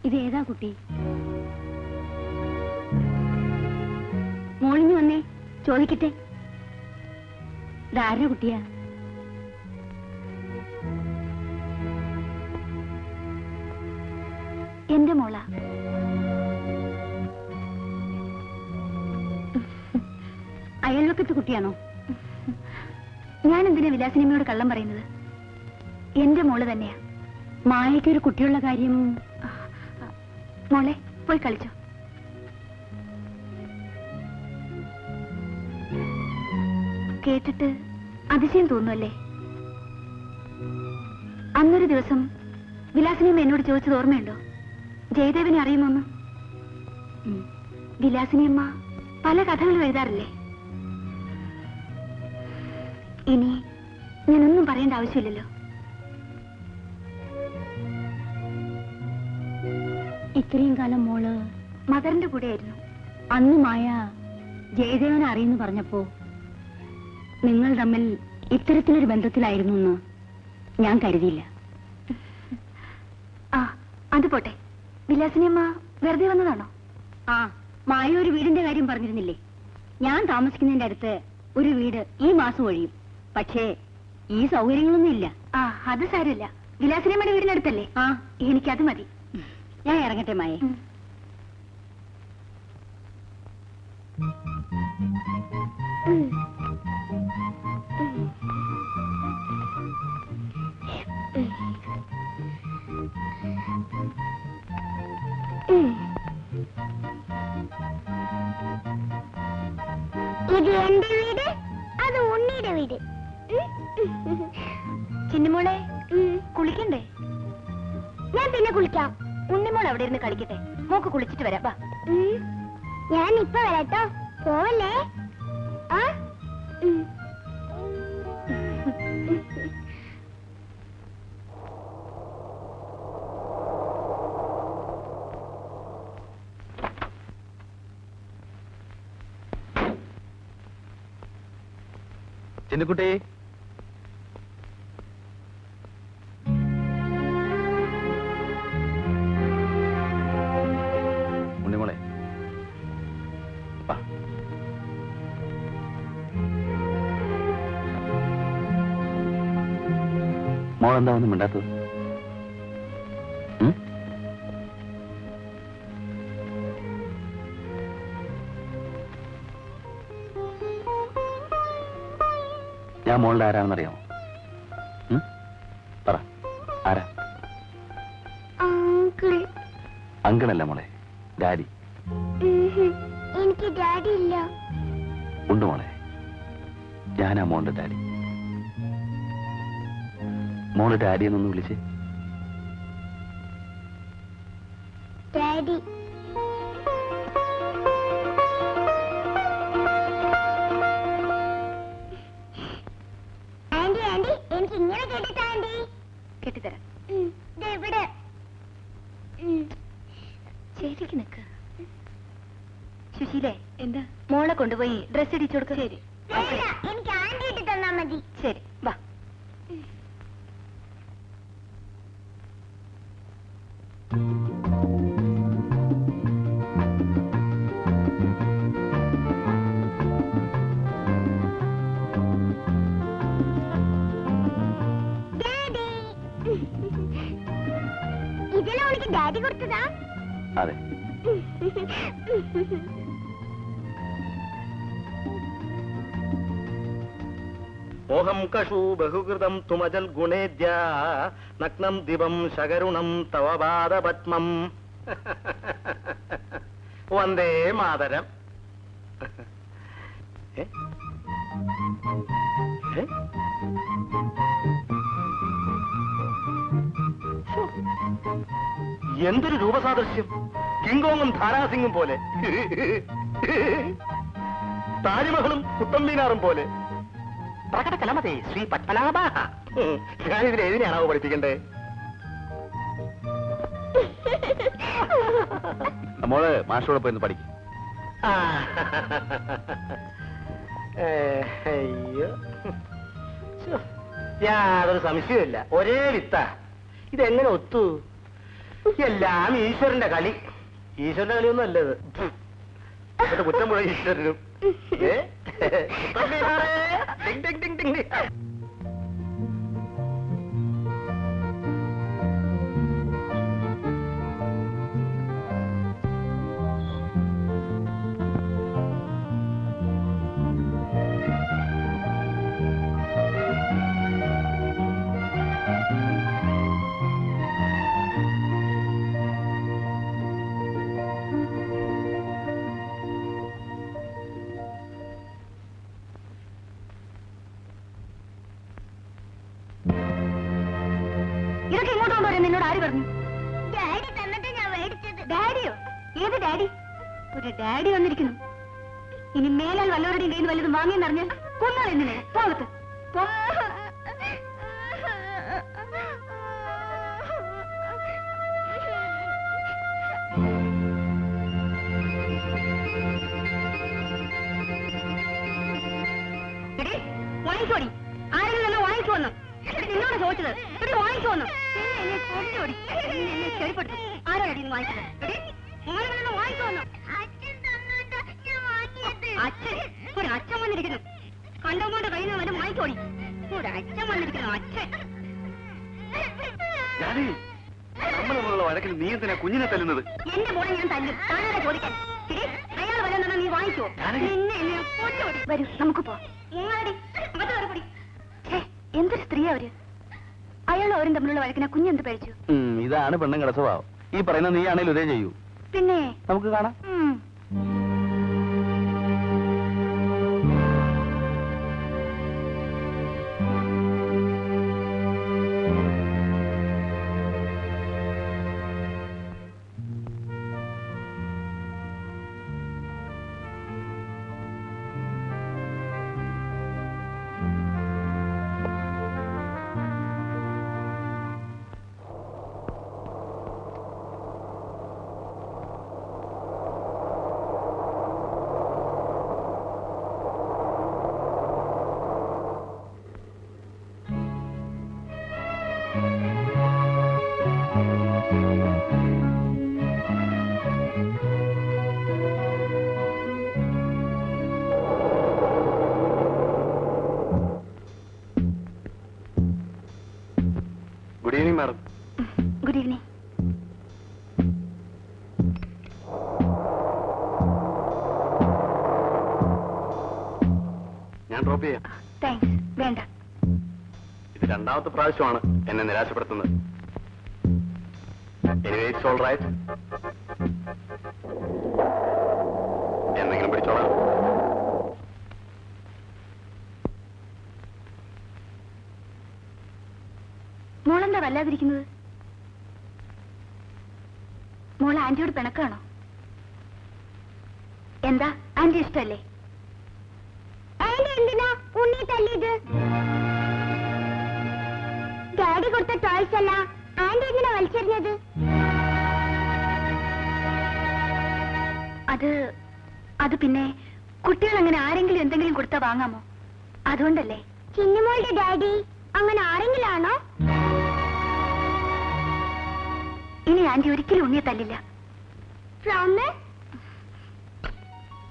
ഇതേതാ കുട്ടി? മോളിഞ്ഞു വന്നേ, ചോദിക്കട്ടെ. ഇതാരുടെ കുട്ടിയാ? എന്റെ മോള. അയൽവക്കത്ത് കുട്ടിയാണോ? ഞാൻ എന്തിനാ വിലാസിനിയമ്മയോട് കള്ളം പറയുന്നത്? എന്റെ മോള് തന്നെയാ. മായയ്ക്ക് ഒരു കുട്ടിയുള്ള കാര്യം. മോളെ, പോയി കളിച്ചോ. കേട്ടിട്ട് അതിശയം തോന്നുമല്ലേ? അന്നൊരു ദിവസം വിലാസിനിയമ്മ എന്നോട് ചോദിച്ചത് ഓർമ്മയുണ്ടോ? ജയദേവനെ അറിയുമോന്ന്? വിലാസിനിയമ്മ പല കഥകളും എഴുതാറില്ലേ? ഇനി ഞാനൊന്നും പറയേണ്ട ആവശ്യമില്ലല്ലോ. ഇത്രയും കാലം മോള് മദറിന്റെ കൂടെയായിരുന്നു. അന്ന് മായ ജയദേവനെ അറിയുന്നു പറഞ്ഞപ്പോ നിങ്ങൾ തമ്മിൽ ഇത്തരത്തിലൊരു ബന്ധത്തിലായിരുന്നു എന്ന് ഞാൻ കരുതിയില്ല. ആ, അത് പോട്ടെ. വിലാസിനിയമ്മ വെറുതെ വന്നതാണോ? ആ, മായ ഒരു വീടിന്റെ കാര്യം പറഞ്ഞിരുന്നില്ലേ? ഞാൻ താമസിക്കുന്നതിന്റെ അടുത്ത് ഒരു വീട് ഈ മാസം ഒഴിയും. പക്ഷേ ഈ സൗകര്യങ്ങളൊന്നും ഇല്ല. ആ, അത് സാരമില്ല. വിലാസിനിയമ്മയുടെ വീടിനടുത്തല്ലേ? ആ, എനിക്കത് മതി. ഞാൻ ഇറങ്ങട്ടെ മായ. ഇത് എന്റെ വീട്, അത് ഉണ്ണിയുടെ വീട്. ചിന്നിമോളെ, കുളിക്കണ്ടേ? ഞാൻ പിന്നെ കുളിക്കാം. ഉണ്ണിമോൾ അവിടെ ഇരുന്ന് കളിക്കട്ടെ. മോക്ക് കുളിച്ചിട്ട് വരാം. വാ. ഞാൻ ഇപ്പൊ വരാട്ടോ. പോവല്ലേ? ആ, ചിന്നുകുട്ടി, ഉണ്ണിമോളെ, മോളെന്താ ഒന്നും മിണ്ടാത്തത്? ഞാൻ മോളുടെ ആരാണെന്നറിയാമോ? പറ, ആരാ? അങ്കിൾ. അങ്കിളല്ല മോളെ, ഡാഡി. എനിക്ക് ഡാഡി ഇല്ല. ഉണ്ട് മോളെ, ഞാനാ മോളുടെ ഡാഡി. മോള് ഡാഡി എന്നൊന്ന് വിളിച്ചേ. ഡാഡി. ആന്റി, ആന്റി, എനിക്ക് ഇങ്ങനെ കേട്ടിട്ടാ ആന്റി? കെട്ടിത്തരാം. ഇവിടെ ശരിക്ക് നിക്ക്. സുശീലേ, എന്താ? മോളെ കൊണ്ടുപോയി ഡ്രസ് ഇടിച്ചു കൊടുക്ക. ശരി. വേണ്ട, എനിക്ക് ആന്റി ഇട്ട് തന്നാ മതി. ശരി, വാ. ഡാഡി. ഇതെല്ലാം എനിക്ക് ഡാഡി കൊടുത്തതാ? അതെ. മോഹം കഷു ബഹുകൃതം തുമജൽ ഗുണേദ്യ നഗ്നം ദിവം ശകരുണം തവ പാദപത്മം. വന്ദേ മാതരം. എന്തൊരു രൂപസാദൃശ്യം! കിങ്കോങ്ങും ധാരാസിംഗും പോലെ, താജ്മഹലും കുത്തമ്പീനാറും പോലെ. പ്രകടകലമതേ ശ്രീ പത്മനാഭ. ഞാനിതിൽ ഏതിനെയാണാവോ പഠിപ്പിക്കണ്ടേ? മോള് മാഷോടെ പോയി പഠിക്കും. അയ്യോ, യാതൊരു സംശയമില്ല, ഒരേ വിത്ത. ഇതെങ്ങനെ ഒത്തു? എല്ലാം ഈശ്വരന്റെ കളി. ഈശ്വരന്റെ കളിയൊന്നും അല്ല ഇത്. എന്നിട്ട് കുറ്റം പോയ ഈശ്വരനും. ഏ? കുത്തമ്പീനാറേ, ഡിങ് ഡിങ് ഡിങ് ഡിങ് ഡിങ്. ഇതൊക്കെ ഇങ്ങോട്ട് കൊണ്ടുവരാൻ നിന്നോട് ആര് പറഞ്ഞു? ഡാഡി തന്നിട്ട് ഞാൻ മേടിച്ചത്. ഡാഡിയോ? ഏത് ഡാഡി? ഒരു ഡാഡി വന്നിരിക്കുന്നു. ഇനി മേലാൽ വല്ലവരുടെയും കയ്യിൽ നിന്ന് വല്ലതും വാങ്ങിയെന്നറിഞ്ഞാൽ കൊന്നാൾ എന്തിനെ? പോകത്ത് പോ. എടീ, വാങ്ങിക്കോടി. ആരെങ്കിലും എന്നെ വാങ്ങിക്കുവന്നു. നിന്നോട് ചോദിച്ചത്. എടി, വാങ്ങിക്കുവന്നു. എന്നെ കൊണ്ടോടി. എന്നെ ചെടിപ്പെട്ടു. ആരാടി നീ വാങ്ങിച്ചത്? എടി, ആരെങ്കിലും വാങ്ങിക്കുവന്നു. അച്ഛൻ തന്നിട്ട് ഞാൻ വാങ്ങിയത്. അച്ഛൻ ഒരു അച്ഛൻ വന്നിരിക്കുന്നു. കണ്ടോമോന്റെ കയ്യിൽ നിന്ന് വല്ലതും വാങ്ങിക്കോടി. ഒരു അച്ഛൻ വന്നിരിക്കുന്നു. അച്ഛൻ. ഡാഡി, നമ്മൾ തമ്മിലുള്ള വഴക്കിൽ നീ എന്തിനാ കുഞ്ഞിനെ തല്ലുന്നത്? എന്റെ മോളെ ഞാൻ തല്ലും. താനാരെ ചോദിക്കാൻ? എടി, അയാൾ വല്ലതും നീ വാങ്ങിക്കോ? നിന്നെ എന്നെ കൊണ്ടോടി. വരൂ, നമുക്ക് പോ. എന്തൊരു സ്ത്രീ അവര്. അയാളും അവരും തമ്മിലുള്ള വഴക്കിനെ കുഞ്ഞെന്ത് പഴിച്ചു? ഇതാണ് പെണ്ണുങ്ങളുടെ സ്വഭാവം. ഈ പറയുന്ന നീ ആണേലും ഇതേ ചെയ്യൂ. പിന്നെ നമുക്ക് കാണാം. Good evening madam. Good evening. ഞാൻ ഡ്രോപ്പ് ചെയ്യാം. താങ്ക്സ്. വേണ്ട. ഇത് രണ്ടാമത്തെ പ്രാവശ്യമാണ് എന്നെ നിരാശപ്പെടുത്തുന്നത്. Anyway it's all right. എന്തെങ്കിലും പിടിച്ചോളാം. മോളെന്താ വല്ലാതിരിക്കുന്നത്? മോൾ ആന്റിയോട് പിണക്കാണോ? എന്താ ആന്റി ഇഷ്ടല്ലേ? ആന്റി എന്തിനാ ഉണ്ണി തല്ലിയത്? ഡാഡി കൊടുത്ത ടോയ്സ് അല്ല ആന്റി എന്തിനാ വലിച്ചെറിഞ്ഞത്? അത് പിന്നെ കുട്ടികൾ അങ്ങനെ ആരെങ്കിലും എന്തെങ്കിലും കൊടുത്താ വാങ്ങാമോ? അതുകൊണ്ടല്ലേ. ചിന്നുമോളുടെ ഡാഡി അങ്ങനെ ആരെങ്കിലും ആണോ? ഇനി ആന്റി ഒരിക്കലും ഉണ്ണിയെ തല്ലില്ല.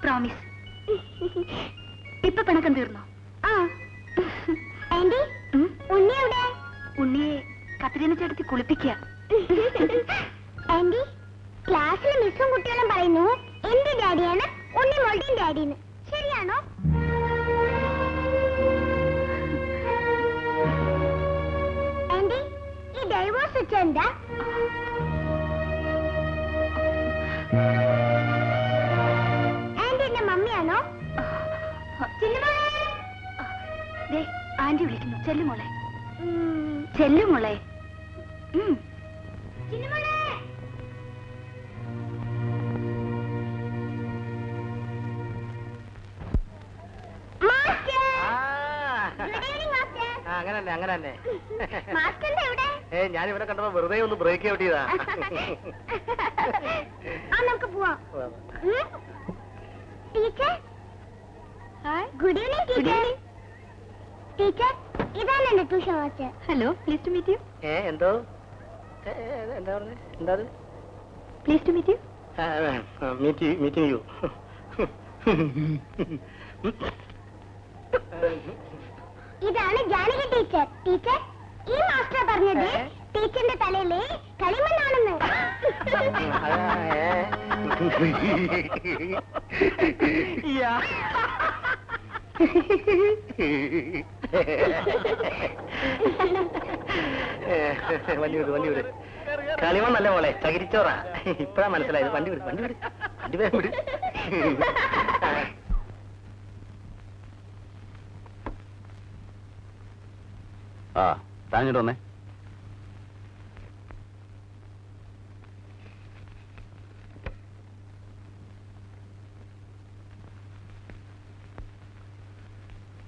പ്രോമിസ്. ഇപ്പൊ പിണക്കം തീർന്നോ? ആന്റി ഉണ്ണി എവിടെ? ഉണ്ണിയെ കത്രീന ചേട്ടത്തി കുളിപ്പിക്കുക. ആന്റി ക്ലാസ്സിലെ മിസ്സും കുട്ടികളും പറയുന്നു എന്റെ ഡാഡിയാണ് ഉണ്ണി മോളുടെയും ഡാഡിന്ന്. ശരിയാണോ? ആന്റി ഈ ഡൈവോഴ്സ് വെച്ച എന്താ? ആന്റി എന്റെ മമ്മിയാണോ? ആന്റി വിളിക്കുന്നു. ചെല്ലുമോളെ, ചെല്ലുമോളെ. അങ്ങനെ അങ്ങനെ മാസ്റ്ററിന്റെ എവിടെ? ഞാൻ ഇവനെ കണ്ടപ്പോ വെറുതെ ഒന്ന് ബ്രേക്ക് ഔട്ട് ചെയ്താ. നമുക്ക് പോവാം. Teacher good evening. Teacher teacher ഇതാണ് എന്റെ tuition master. Hello, please to meet you. എന്തോ എന്താ പറഞ്ഞത്? എന്താ അത്? Please to meet you. Meeting you. ഇതാണ് ജാനകി ടീച്ചർ. ടീച്ചർ, ഈ മാസ്റ്റർ പറഞ്ഞത് ടീച്ചറിന്റെ തലയില് കളിമണ്ണാണെന്ന്. വണ്ടി വിട്. കളിമണ്ണല്ല മോളെ, ചകിരിച്ചോറാ. ഇപ്പഴാ മനസ്സിലായത്. വണ്ടി വിട്. വണ്ടി വേഗം വിട്. ആ താഞ്ഞിട്ട് വന്നേ.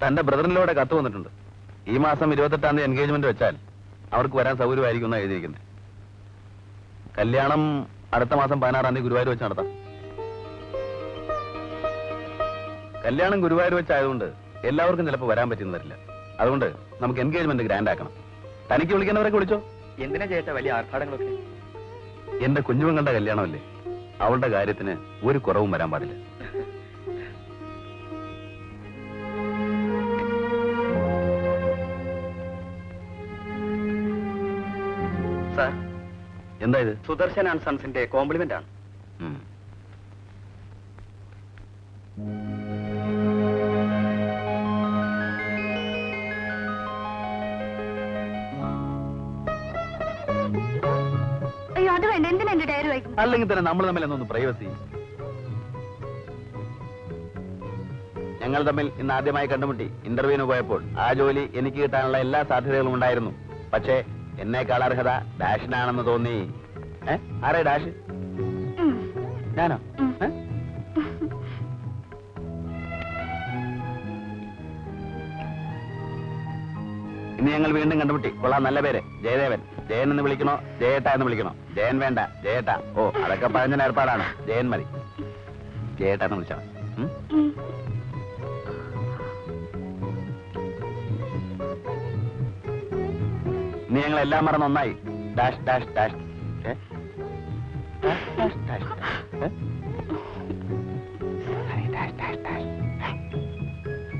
തന്റെ ബ്രദറിലൂടെ കത്ത് വന്നിട്ടുണ്ട്. ഈ മാസം 28-ാം തീയതി എൻഗേജ്മെന്റ് വെച്ചാൽ അവർക്ക് വരാൻ സൗകര്യമായിരിക്കും എന്നാണ് എഴുതിയിരിക്കുന്നത്. കല്യാണം അടുത്ത മാസം 16-ാം തീയതി ഗുരുവായൂർ വെച്ച് നടത്താം. കല്യാണം ഗുരുവായൂർ വെച്ചായതുകൊണ്ട് എല്ലാവർക്കും ചിലപ്പോൾ വരാൻ പറ്റുന്ന വരില്ല. അതുകൊണ്ട് നമുക്ക് എൻഗേജ്മെന്റ് ഗ്രാൻഡ് ആക്കണം. തനിക്ക് വിളിക്കുന്നവരൊക്കെ വിളിച്ചോ. എന്തിനാ ചേട്ടാ വലിയ ആർഭാടങ്ങളൊക്കെ? എന്റെ കുഞ്ഞുമങ്ങളുടെ കല്യാണമല്ലേ, അവളുടെ കാര്യത്തിന് ഒരു കുറവും വരാൻ പാടില്ല. സാർ, എന്താ ഇത്? സുദർശൻ ആൻഡ് സൺസിന്റെ കോംപ്ലിമെന്റ് ആണ്. ഉം. അയ്യോ അത് വേണ്ട. എന്തിനാ എന്റെ ഡയറി വായിക്കും? അല്ലെങ്കിൽ തന്നെ നമ്മൾ തമ്മിൽ എന്നൊന്ന് പ്രൈവസി. ഞങ്ങൾ തമ്മിൽ ഇന്ന് ആദ്യമായി കണ്ടുമുട്ടി. ഇന്റർവ്യൂവിന് പോയപ്പോൾ ആ ജോലി എനിക്ക് കിട്ടാനുള്ള എല്ലാ സാധ്യതകളും ഉണ്ടായിരുന്നു. പക്ഷേ എന്നേക്കാൾ അർഹത ഡാഷിനാണെന്ന് തോന്നി. ആരേ ഡാഷ്? ഞാനോ? ഇന്ന് ഞങ്ങൾ വീണ്ടും കണ്ടുമുട്ടി. കൊള്ളാം, നല്ല പേര്. ജയദേവൻ. ജയൻ എന്ന് വിളിക്കണോ ജയേട്ട എന്ന് വിളിക്കണോ? ജയൻ വേണ്ട, ജയേട്ട. ഓ, അതൊക്കെ പറഞ്ഞ ഏർപ്പാടാണ്. ജയൻ മതി. ജയേട്ട എന്ന് വിളിച്ചാൽ ഇനി ഞങ്ങൾ എല്ലാം മറന്ന് ഒന്നായി. Dash dash dash. Dash dash dash.